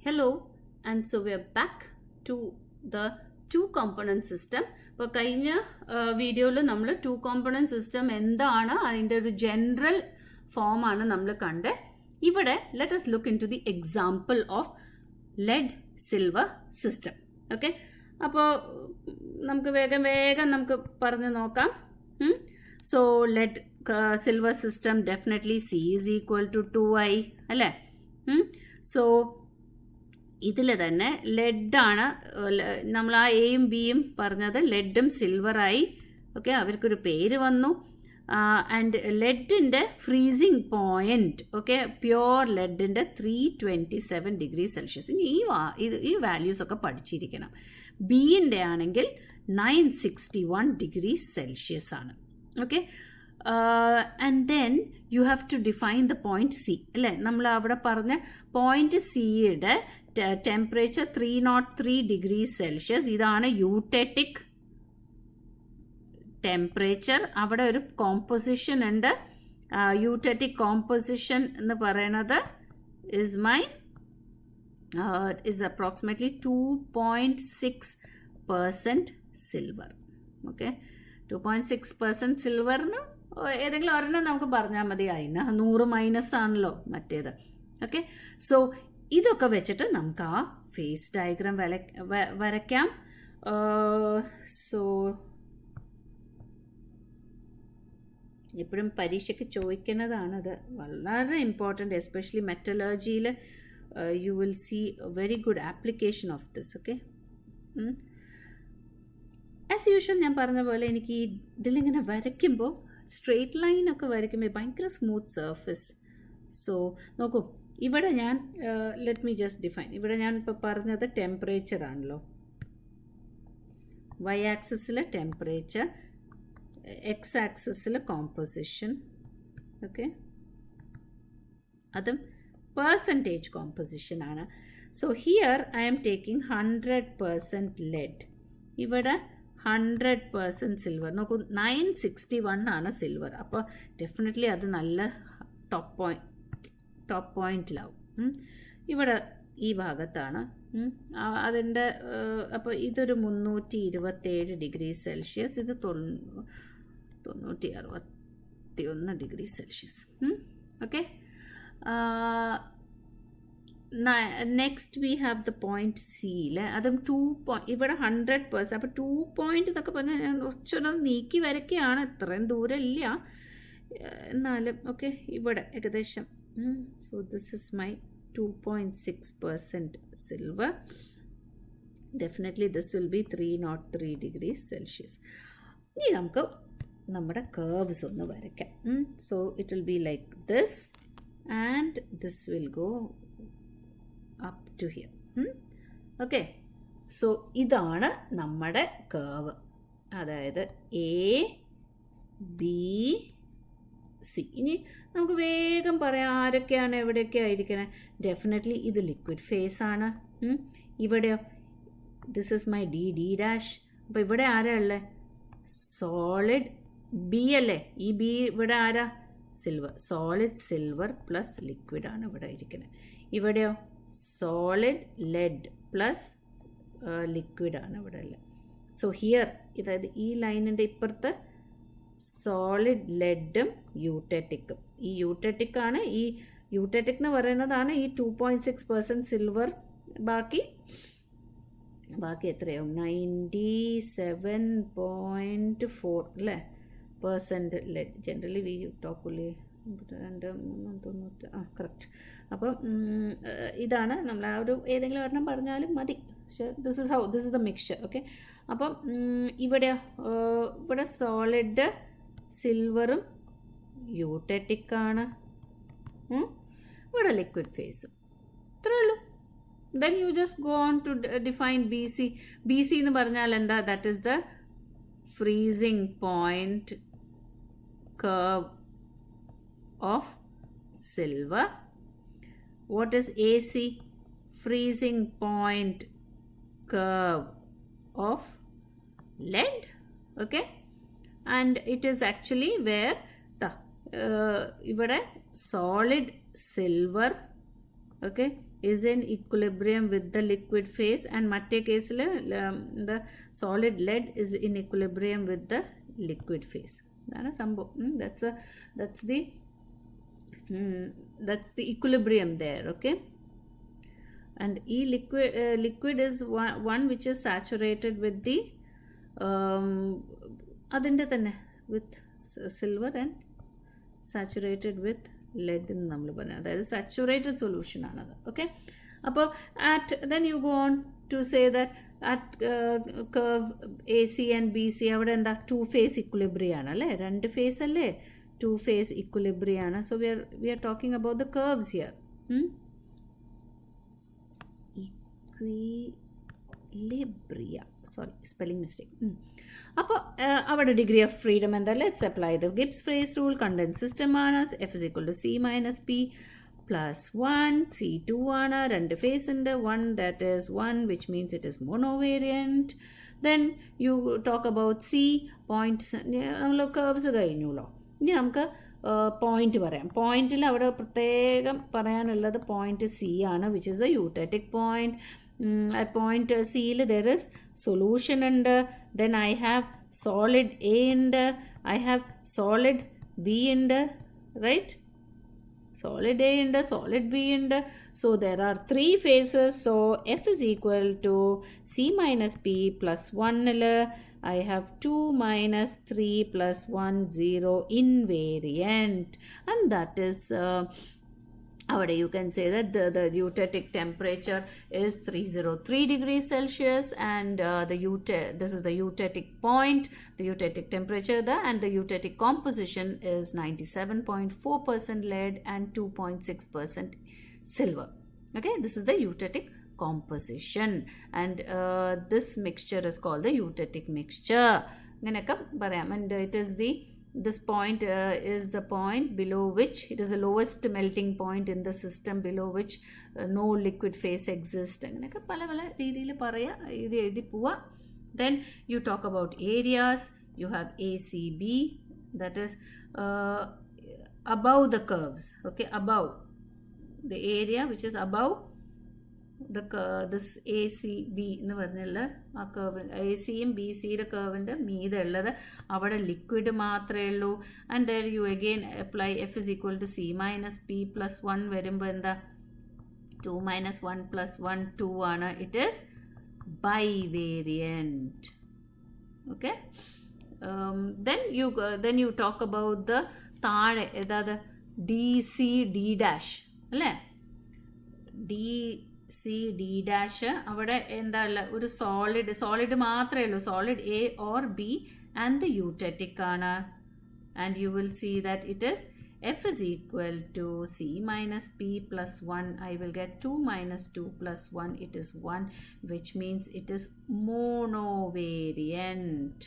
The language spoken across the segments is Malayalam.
Hello, and so we are back to the two component system. ഇപ്പോൾ കഴിഞ്ഞ വീഡിയോയിൽ നമ്മൾ ടു കോമ്പണന്റ് സിസ്റ്റം എന്താണ് അതിൻ്റെ ഒരു ജനറൽ ഫോമാണ് നമ്മൾ കണ്ടത്. ഇവിടെ let us look into the example of lead silver system. Okay, അപ്പോൾ നമുക്ക് വേഗം നമുക്ക് പറഞ്ഞു നോക്കാം. So lead silver system definitely C is equal to 2I അല്ലേ. സോ ഇതിൽ തന്നെ ലെഡാണ് നമ്മൾ ആ എയും ബിയും പറഞ്ഞത് ലെഡും സിൽവറായി. ഓക്കെ, അവർക്കൊരു പേര് വന്നു. ആൻഡ് ലെഡിൻ്റെ ഫ്രീസിങ് പോയിന്റ്, ഓക്കെ, പ്യോർ ലെഡിൻ്റെ 327 ഡിഗ്രി സെൽഷ്യസ്. ഇനി ഈ വാല്യൂസ് ഒക്കെ പഠിച്ചിരിക്കണം. ബിൻ്റെ ആണെങ്കിൽ 961 ഡിഗ്രി സെൽഷ്യസ് ആണ്. Okay, and then you have to define the point C അല്ലേ. നമ്മൾ അവിടെ പറഞ്ഞ പോയിന്റ് സിയുടെ ടെമ്പറേച്ചർ 303 ഡിഗ്രി സെൽഷ്യസ്. ഇതാണ് യൂട്ടറ്റിക് ടെമ്പറേച്ചർ. അവിടെ ഒരു കോമ്പോസിഷൻ ഉണ്ട്. യൂട്ടറ്റിക് കോമ്പോസിഷൻ എന്ന് പറയുന്നത് is approximately 2.6% സിൽവർ. ഓക്കെ, 2.6% സിൽവറിന് ഏതെങ്കിലും ഒരെണ്ണം നമുക്ക് പറഞ്ഞാൽ മതി. അതിന് 100 മൈനസ് ആണല്ലോ മറ്റേത്. ഓക്കെ, സോ ഇതൊക്കെ വെച്ചിട്ട് നമുക്ക് ആ ഫേസ് ഡയഗ്രാം വരയ്ക്കാം. സോ എപ്പോഴും പരീക്ഷയ്ക്ക് ചോദിക്കുന്നതാണത്, വളരെ ഇമ്പോർട്ടൻ്റ്. എസ്പെഷ്യലി മെറ്റലർജിയിൽ you will see very good application of this. Okay, as usual ഞാൻ പറഞ്ഞ പോലെ എനിക്ക് ഈ ഇതിലിങ്ങനെ വരയ്ക്കുമ്പോൾ സ്ട്രെയിറ്റ് ലൈനൊക്കെ വരയ്ക്കുമ്പോൾ ഭയങ്കര സ്മൂത്ത് സർഫസ്. സോ നോക്കൂ, ഇവിടെ ഞാൻ ലെറ്റ് മീ ജസ്റ്റ് ഡിഫൈൻ. ഇവിടെ ഞാൻ ഇപ്പോൾ പറഞ്ഞത് ടെമ്പറേച്ചർ ആണല്ലോ. വൈ ആക്സിസിൽ ടെമ്പറേച്ചർ, എക്സ് ആക്സിസിൽ കോമ്പോസിഷൻ. ഓക്കെ, അതും പെർസെൻറ്റേജ് കോമ്പോസിഷൻ ആണ്. So here I am taking 100% lead. ഇവിടെ 100% സിൽവർ. നോക്കൂ, 961 ആണ് സിൽവർ. അപ്പോൾ ഡെഫിനറ്റ്ലി അത് നല്ല ടോപ്പ് പോയിന്റിലാവും. ഇവിടെ ഈ ഭാഗത്താണ് അതിൻ്റെ. അപ്പോൾ ഇതൊരു 327 ഡിഗ്രി സെൽഷ്യസ്, ഇത് 961 degree Celsius. Okay, next we have the point സിയിൽ. അതും 2 ഇവിടെ 100%. അപ്പോൾ 2 പോയിന്റ് എന്നൊക്കെ പറഞ്ഞാൽ ഞാൻ കുറച്ചൊന്ന് നീക്കി വരയ്ക്കുകയാണ്, ഇത്രയും ദൂരം ഇല്ല എന്നാലും. ഓക്കെ, ഇവിടെ ഏകദേശം. So this is my 2.6% silver. Definitely this will be 303 degree Celsius. ഇനി നമുക്ക് നമ്മുടെ കേർവ്സ് ഒന്ന് വരയ്ക്കാം. So it will be like this and this will go up to here. Okay, so ഇതാണ് നമ്മുടെ കേർവ്. അതായത് ABC. ഇനി നമുക്ക് വേഗം പറയാം ആരൊക്കെയാണ് എവിടെയൊക്കെ ആയിരിക്കണേ. ഡെഫിനറ്റ്ലി ഇത് ലിക്വിഡ് ഫേസ് ആണ്. ഇവിടെയോ this is my D dash. അപ്പോൾ ഇവിടെ ആരാ ഉള്ളത്? സോളിഡ് ബി അല്ലേ. ഈ ബി ഇവിടെ ആരാ? Silver. Solid silver plus liquid ആണ് ഇവിടെ ഇരിക്കുന്നത്. ഇവിടെയോ സോളിഡ് ലെഡ് പ്ലസ് ലിക്വിഡ് ആണ് ഇവിടെ ഉള്ളത്. സോ ഹിയർ, അതായത് ഈ ലൈനിൻ്റെ ഇപ്പുറത്ത് സോളിഡ് ലെഡും യൂട്ടറ്റിക്കും. ഈ യൂട്ടറ്റിക്കാണ്, ഈ യൂട്ടറ്റിക് എന്ന് പറയുന്നതാണ് ഈ 2.6% സിൽവർ. ബാക്കി എത്രയാവും? 97.4 അല്ലേ percent lead. Generally we talk only 290. Correct. അപ്പം ഇതാണ് നമ്മൾ ആ ഒരു ഏതെങ്കിലും ഒരെണ്ണം പറഞ്ഞാലും മതി. This is the mixture. Okay, അപ്പം ഇവിടെ സോളിഡ് സിൽവറും യൂട്ടറ്റിക്കാണ്, ഇവിടെ ലിക്വിഡ് ഫേസും. ഇത്രയേ ഉള്ളൂ. Then you just go on to define BC. BC എന്ന് പറഞ്ഞാൽ എന്താ? That is the freezing point curve of silver. What is AC? Freezing point curve of lead. Okay, and it is actually where the ഇവിടെ solid silver. Okay, is in equilibrium with the liquid phase, and matte case the solid lead is in equilibrium with the liquid phase. That's the equilibrium there. Okay, and liquid is one which is saturated with the with silver and saturated with lead in നമ്മൾ പറഞ്ഞത്, അതായത് സാച്ചുറേറ്റഡ് സൊല്യൂഷൻ ആണത്. ഓക്കെ, അപ്പോൾ then you go on to say that at curve AC and BC അവിടെ എന്താ 2 phase equilibrium ആണ് അല്ലേ, 2 phase അല്ലേ, 2 phase equilibrium ആണ്. So we are talking about the curves here. Equilibria, sorry, spelling mistake. അപ്പോൾ അവിടെ ഡിഗ്രി ഓഫ് ഫ്രീഡം എന്താ, let's apply the Gibbs phase rule. Condensed system ആണ്, F is equal to C minus P plus 1, C2 ആണ്, 2 ഫേസ് ഉണ്ട്, 1 that is 1 which means it is monovariant. Then you talk about C point, നമ്മൾ കർവ്സ് കഴിഞ്ഞുല്ലോ. ഇനി നമുക്ക് പോയിന്റ് പറയാം. പോയിന്റിൽ അവിടെ പ്രത്യേകം പറയാനുള്ളത് പോയിന്റ് C ആണ്, which is a eutectic point. At point C there is solution under, then I have solid A under, I have solid B under, right? Solid A under, solid B under. So there are 3 phases. So F is equal to C minus P plus 1. I have 2 minus 3 plus 1, 0 invariant, and that is you can say that the eutectic temperature is 303 degrees Celsius, and this is the eutectic point, the eutectic temperature there, and the eutectic composition is 97.4% lead and 2.6% silver. Okay, this is the eutectic composition, and this mixture is called the eutectic mixture. And it is this point is the point below which it is the lowest melting point in the system, below which no liquid phase exists. അങ്ങനെയൊക്കെ പല പല രീതിയിൽ പറയാം, ഇത് എഴുതി പോവാ. Then you talk about areas. You have ACB, that is above the curves. Okay, above the area which is above this ACB എന്ന് പറഞ്ഞുള്ള ആ കർവ്, ACയും BCയുടെ കർവിൻ്റെ മീതെ ഉള്ളത് അവിടെ ലിക്വിഡ് മാത്രമേ ഉള്ളൂ. And there you again apply F is equal to C minus P plus 1 വരുമ്പോൾ എന്താ, 2 minus 1 plus 1 2 ആണ്. It is bivariant. Okay, then you talk about the താഴെ ഏതാത് DC D dash അല്ലേ, D dash അവിടെ എന്താ ഉള്ള ഒരു സോളിഡ് മാത്രമേ ഉള്ളൂ, solid A or B and the eutectic ആണ്. And you will see that it is F is equal to C minus P plus 1. I will get 2 minus 2 plus 1, it is 1, which means it is monovariant.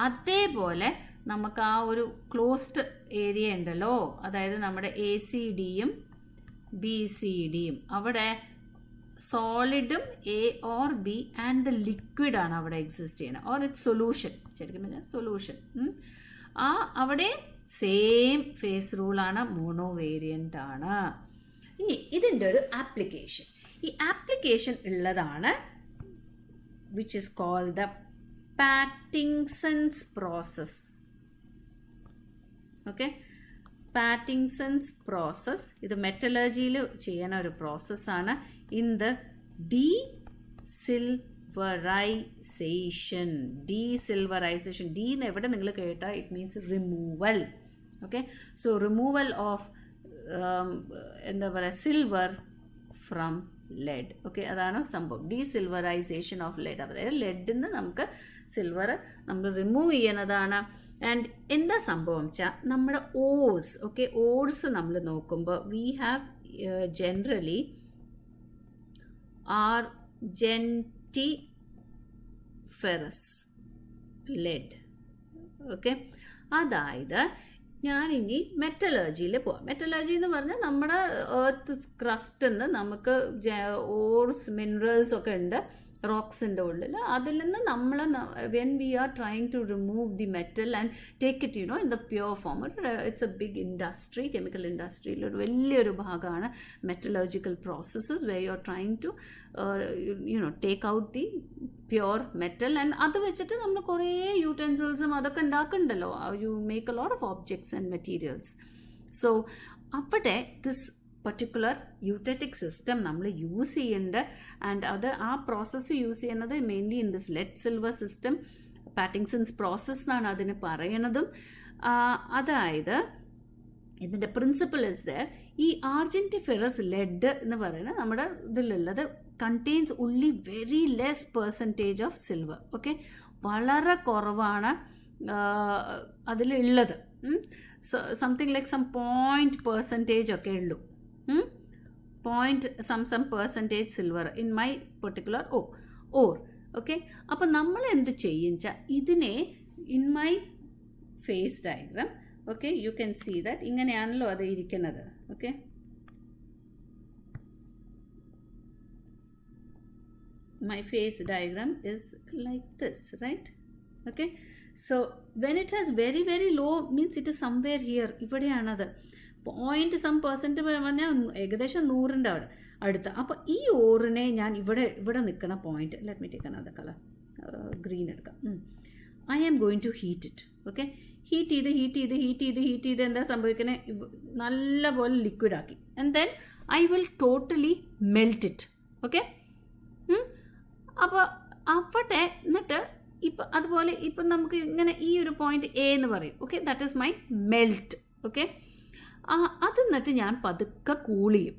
അതേപോലെ നമുക്ക് ആ ഒരു ക്ലോസ്ഡ് ഏരിയ ഉണ്ടല്ലോ, അതായത് നമ്മുടെ ACDയും BCDയും അവിടെ സോളിഡും A or B and the liquid ആണ് അവിടെ എക്സിസ്റ്റ് ചെയ്യുന്നത്, ഓർ ഇറ്റ്സ് സൊല്യൂഷൻ, ശരിക്കും പറഞ്ഞാൽ സൊല്യൂഷൻ. അവിടെ സെയിം ഫേസ് റൂളാണ്, മോണോവേരിയൻ്റ് ആണ്. ഇനി ഇതിൻ്റെ ഒരു ആപ്ലിക്കേഷൻ, ഈ ആപ്ലിക്കേഷൻ ഉള്ളതാണ് which is called the Pattinson's process. Okay, Pattinson's process ഇത് മെറ്റലർജിയിൽ ചെയ്യുന്ന ഒരു പ്രോസസ്സാണ്. ഇൻ ദ ഡീസിൽവറൈസേഷൻ, ഡി എന്ന് എവിടെ നിങ്ങൾ കേട്ടാൽ it means removal. Okay, so removal of എന്താ പറയുക, സിൽവർ ഫ്രം ലെഡ്. ഓക്കെ, അതാണ് സംഭവം, ഡീസിൽവറൈസേഷൻ ഓഫ് ലെഡ്. അതായത് ലെഡിൽ നിന്ന് നമുക്ക് സിൽവർ നമ്മൾ റിമൂവ് ചെയ്യണതാണ്. ആൻഡ് എന്താ സംഭവം വെച്ചാൽ നമ്മുടെ ഓർസ്, ഓക്കെ, ഓർസ് നമ്മൾ നോക്കുമ്പോൾ we have generally argentiferous lead. Okay, അതായത് ഞാനിനി മെറ്റലർജിയിൽ പോവാം. മെറ്റലർജി എന്ന് പറഞ്ഞാൽ നമ്മുടെ എർത്ത് ക്രസ്റ്റിൽ നിന്ന് നമുക്ക് ഓർസ് മിനറൽസ് ഒക്കെ ഉണ്ട്, റോക്സിൻ്റെ ഉള്ളിൽ. അതിൽ നിന്ന് നമ്മൾ when we are trying to remove the metal and take it in the pure form. It's a big industry, chemical ഇൻഡസ്ട്രിയിൽ ഒരു വലിയൊരു ഭാഗമാണ് metallurgical processes where you are trying to take out the pure metal. And അത് വെച്ചിട്ട് നമ്മൾ കുറേ യൂട്ടൻസിൽസും അതൊക്കെ ഉണ്ടാക്കുന്നുണ്ടല്ലോ. You make a lot of objects and materials. So അവിടെ ദിസ് പർട്ടിക്കുലർ യൂട്ടറ്റിക് സിസ്റ്റം നമ്മൾ യൂസ് ചെയ്യേണ്ട, ആൻഡ് അത് ആ പ്രോസസ്സ് യൂസ് ചെയ്യുന്നത് mainly in this lead silver system. Pattinson's process എന്നാണ് അതിന് പറയണതും. അതായത് ഇതിൻ്റെ പ്രിൻസിപ്പിൾ ഇസ് ദർ. ഈ ആർജന്റിഫെറസ് ലെഡ് എന്ന് പറയുന്നത് നമ്മുടെ ഇതിലുള്ളത് contains only very less percentage of silver. Okay, വളരെ കുറവാണ് അതിലുള്ളത്. സംതിങ് ലൈക്ക് സം 0% ഒക്കെ ഉള്ളൂ. some percentage silver in my particular ore. Okay, അപ്പം നമ്മൾ എന്ത് ചെയ്യും വെച്ചാൽ ഇതിനെ in my phase diagram, okay, you can see that ഇങ്ങനെയാണല്ലോ അത് ഇരിക്കുന്നത്. Okay, my face diagram is like this, right? Okay, so when it has very very low means it is somewhere here. ഇവിടെയാണത് 0.some% പറഞ്ഞാൽ ഏകദേശം 100ൻ്റെ അവിടെ അടുത്ത്. അപ്പോൾ ഈ ഓറിനെ ഞാൻ ഇവിടെ നിൽക്കുന്ന point, let me take another colour, green എടുക്കാം. I am going to heat it. Okay, heat ചെയ്ത് എന്താ സംഭവിക്കുന്നത്, നല്ലപോലെ ലിക്വിഡ് ആക്കി. And then I will totally melt it. Okay, അപ്പോൾ അവിടെ എന്നിട്ട് ഇപ്പം അതുപോലെ ഇപ്പം നമുക്ക് ഇങ്ങനെ ഈ ഒരു പോയിന്റ് എ എന്ന് പറയും. Okay, that is my melt. Okay, അത് എന്നിട്ട് ഞാൻ പതുക്കെ കൂൾ ചെയ്യും.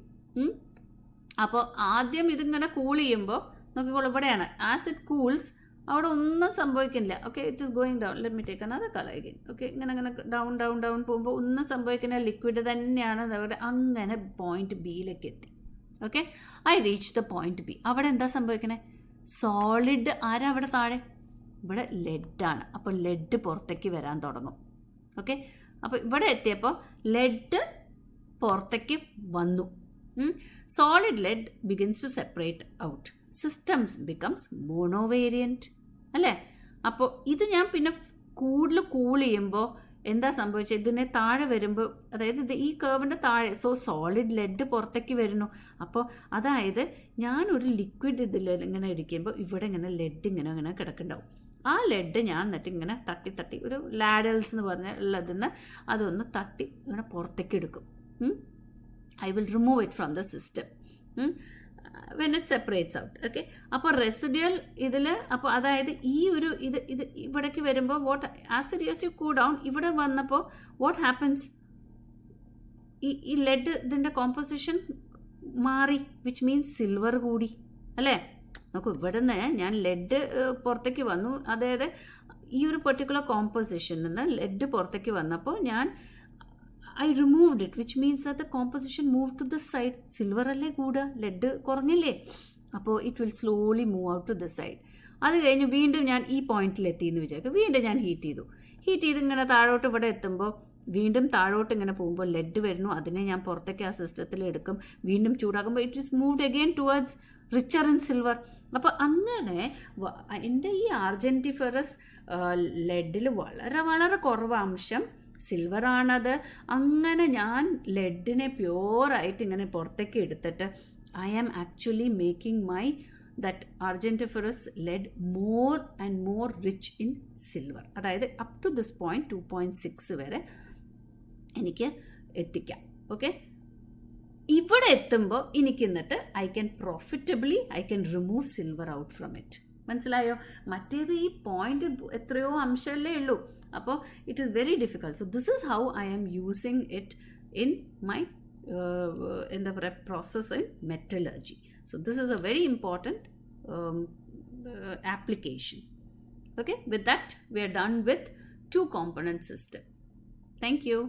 അപ്പോൾ ആദ്യം ഇതിങ്ങനെ കൂൾ ചെയ്യുമ്പോൾ നോക്കിക്കോളൂ, ഇവിടെയാണ് ആസ് ഇറ്റ് കൂൾസ് അവിടെ ഒന്നും സംഭവിക്കുന്നില്ല. Okay, it is going down. Let me take another colour again. Okay, ഇങ്ങനെ ഡൗൺ പോകുമ്പോൾ ഒന്നും സംഭവിക്കുന്ന ലിക്വിഡ് തന്നെയാണ് അവിടെ. അങ്ങനെ പോയിന്റ് ബിയിലേക്ക് എത്തി. Okay, I reach the point B. അവിടെ എന്താ സംഭവിക്കണേ, സോളിഡ് ആരാ അവിടെ താഴെ, ഇവിടെ ലെഡാണ്. അപ്പോൾ ലെഡ് പുറത്തേക്ക് വരാൻ തുടങ്ങും. ഓക്കെ, അപ്പോൾ ഇവിടെ എത്തിയപ്പോൾ ലെഡ് പുറത്തേക്ക് വന്നു. Solid lead begins to separate out. Systems becomes monovariant അല്ലേ. അപ്പോൾ ഇത് ഞാൻ പിന്നെ കൂടുതൽ കൂൾ ചെയ്യുമ്പോൾ എന്താ സംഭവിച്ചത്, ഇതിനെ താഴെ വരുമ്പോൾ, അതായത് ഇത് ഈ കർവിൻ്റെ താഴെ, സോ സോളിഡ് ലെഡ് പുറത്തേക്ക് വരുന്നു. അപ്പോൾ അതായത് ഞാനൊരു ലിക്വിഡ് ഇതിൽ ഇങ്ങനെ ഇരിക്കുമ്പോൾ ഇവിടെ ഇങ്ങനെ ലെഡ് ഇങ്ങനെ കിടക്കുന്നുണ്ടാവും. ആ ലെഡ് ഞാൻ എന്നിട്ട് ഇങ്ങനെ തട്ടി ഒരു ലാഡൽസ് എന്ന് പറഞ്ഞ ഉള്ളതിന്ന് അതൊന്ന് തട്ടി ഇങ്ങനെ പുറത്തേക്ക് എടുക്കും. I will remove it from the system when it separates out. Okay, അപ്പോൾ റെസിഡ്യുവൽ ഇതിൽ, അപ്പോൾ അതായത് ഈ ഒരു ഇത് ഇവിടേക്ക് വരുമ്പോൾ what as you cool down, ഇവിടെ വന്നപ്പോൾ വാട്ട് ഹാപ്പൻസ്, ഈ ലെഡ് ഇതിൻ്റെ കോമ്പോസിഷൻ മാറി, വിച്ച് മീൻസ് സിൽവർ കൂടി അല്ലേ. നോക്കൂ, ഇവിടെ നിന്ന് ഞാൻ ലെഡ് പുറത്തേക്ക് വന്നു, അതായത് ഈ ഒരു പെർട്ടിക്കുലർ കോമ്പോസിഷനിൽ നിന്ന് ലെഡ് പുറത്തേക്ക് വന്നപ്പോൾ ഞാൻ I removed it, which means that the composition move to this side. Silver അല്ലേ കൂടുക, ലെഡ് കുറഞ്ഞില്ലേ, അപ്പോൾ it will slowly move out to this side. അത് കഴിഞ്ഞ് വീണ്ടും ഞാൻ ഈ പോയിന്റിലെത്തി എന്ന് വിചാരിക്കും. വീണ്ടും ഞാൻ ഹീറ്റ് ചെയ്ത് ഇങ്ങനെ താഴോട്ട് ഇവിടെ എത്തുമ്പോൾ വീണ്ടും താഴോട്ട് ഇങ്ങനെ പോകുമ്പോൾ ലെഡ് വരുന്നു. അതിനെ ഞാൻ പുറത്തേക്ക് ആ സിസ്റ്റത്തിൽ എടുക്കും. വീണ്ടും ചൂടാക്കുമ്പോൾ it is moved again towards richer in silver. അപ്പോൾ അങ്ങനെ എൻ്റെ ഈ ആർജന്റിഫെറസ് ലെഡിൽ വളരെ വളരെ കുറവ് അംശം സിൽവറാണത്. അങ്ങനെ ഞാൻ ലെഡിനെ പ്യുവറായിട്ട് ഇങ്ങനെ പുറത്തേക്ക് എടുത്തിട്ട് I am actually making my that argentiferous lead more and more rich in silver. അതായത് അപ് ടു ദിസ് പോയിന്റ് 2.6 വരെ എനിക്ക് എത്തിക്കാം. ഓക്കെ, ഇവിടെ എത്തുമ്പോൾ എനിക്ക് എന്നിട്ട് I can remove silver out from it. മനസ്സിലായോ? മറ്റേത് ഈ പോയിന്റ് എത്രയോ അംശമല്ലേ ഉള്ളൂ. അപ്പോൾ it is very difficult. So this is how I am using it in my എന്താ പറയുക process in metallurgy. So this is a very important application. Okay, with that we are done with two component system. Thank you.